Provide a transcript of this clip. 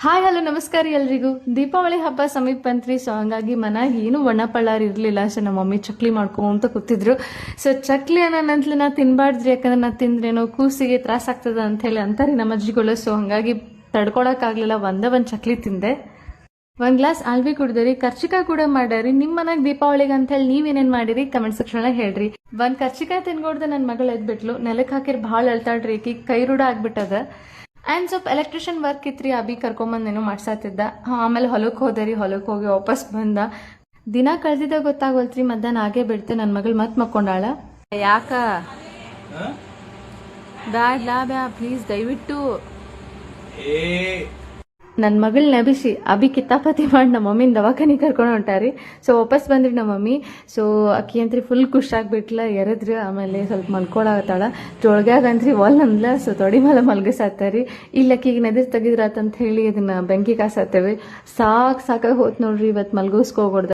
Hi hello ನಮಸ್ಕಾರ ಎಲ್ರಿಗೂ. ದೀಪಾವಳಿ ಹಬ್ಬ ಸಮೀಪ ಬಂತ್ರಿ. ಸೊ ಹಂಗಾಗಿ ಮನೆಗೆ ಏನು ಬಣ್ಣಪಳ್ಳಾರ ಇರಲಿಲ್ಲ. ಸೊ ನಮ್ಮ ಮಮ್ಮಿ ಚಕ್ಲಿ ಮಾಡ್ಕೊಂತ ಕೂತಿದ್ರು. ಸೊ ಚಕ್ಲಿ ಅನ್ನೋಂತಲೇ ನಾ ತಿನ್ಬಾರ್ದ್ರಿ, ಯಾಕಂದ್ರೆ ನಾ ತಿಂದ್ರೇನೋ ಕೂಸಿಗೆ ತ್ರಾಸ ಆಗ್ತದ ಅಂತ ಹೇಳಿ ಅಂತಾರೆ ನಮ್ಮ ಅಜ್ಜಿಗಳು. ಸೊ ಹಂಗಾಗಿ ತಡ್ಕೊಳಕ್ಕಾಗ್ಲಿಲ್ಲ, ಒಂದ್ ಚಕ್ಲಿ ತಿಂದೆ. ಒಂದ್ ಗ್ಲಾಸ್ ಆಲ್ವಿ ಕುಡ್ದರಿ, ಕರ್ಚಿಕಾಯಿ ಕೂಡ ಮಾಡ್ಯಾರಿ. ನಿಮ್ ಮನಾಗ ದೀಪಾವಳಿಗೆ ಅಂತ ಹೇಳಿ ನೀವೇನೇನ್ ಮಾಡಿರಿ ಕಮೆಂಟ್ ಸೆಕ್ಷನ್ ಹೇಳ್ರಿ. ಒಂದ್ ಕರ್ಚಿಕಾಯಿ ತಿನ್ಕೊಡ್ದೆ ನನ್ ಮಗಳು ಎದ್ಬಿಟ್ಲು. ನೆಲಕ್ ಹಾಕಿರ್ ಭಾಳ ಅಳ್ತಾಳ್ರಿ, ಈಕಿ ಕೈ ರೂಢ ಆಗ್ಬಿಟ್ಟದ. ಆ್ಯಂಡ್ ಸ್ವಲ್ಪ ಎಲೆಕ್ಟ್ರಿಷಿಯನ್ ವರ್ಕ್ ಇತ್ರಿ, ಅಭಿ ಕರ್ಕೊಂಬಂದೇನೋ ಮಾಡ್ಸಾತಿದ್ದ. ಆಮೇಲೆ ಹೊಲಕ್ಕೆ ಹೋದರಿ, ಹೊಲಕ್ಕೆ ಹೋಗಿ ವಾಪಸ್ ಬಂದ. ದಿನ ಕಳ್ದಿದ್ದ ಗೊತ್ತಾಗೋಲ್ತ್ರಿ, ಮಧ್ಯಾಹ್ನ ಆಗೇ ಬಿಡ್ತೆ. ನನ್ನ ಮಗಳು ಮತ್ ಮಕ್ಕೊಂಡಾಳ. ಯಾಕ ಬ್ಯಾ ಪ್ಲೀಸ್ ದಯವಿಟ್ಟು ನನ್ನ ಮಗಳ್ ನೆಬಿಸಿ ಅಭಿ ಕಿತ್ತಾಪತಿ ಮಾಡಿ ನಮ್ಮ ಮಮ್ಮಿನ ದವಾಖಾನಿ ಕರ್ಕೊಂಡು ಹೊಂಟಾರಿ. ಸೊ ವಾಪಸ್ ಬಂದ್ರಿ ನಮ್ಮ ಮಮ್ಮಿ. ಸೊ ಅಕ್ಕಿ ಅಂತ್ರಿ ಫುಲ್ ಖುಷಿಯಾಗ್ಬಿಟ್ಲ, ಎರದ್ರಿ. ಆಮೇಲೆ ಸ್ವಲ್ಪ ಮಲ್ಕೊಳತ್ತಾಳ. ಜೋಳ್ಗ್ಯಾಗ ಅಂತ್ರಿ ಒಲ್ ಅಂದ್ಲ. ಸೊ ತೊಡಿ ಮೇಲೆ ಮಲ್ಗಸಾತಾರಿ. ಇಲ್ಲ ಅಕ್ಕಿಗೆ ನೆದರ್ ತೆಗಿದ್ರಾತಂತ ಹೇಳಿ ಅದನ್ನ ಬೆಂಕಿ ಕಾಸತ್ತೇವಿ. ಸಾಕಾಗಿ ಹೋತ್ ನೋಡ್ರಿ, ಇವತ್ತು ಮಲ್ಗೋಸ್ಕೋಗ್ಬಿಡ್ದ.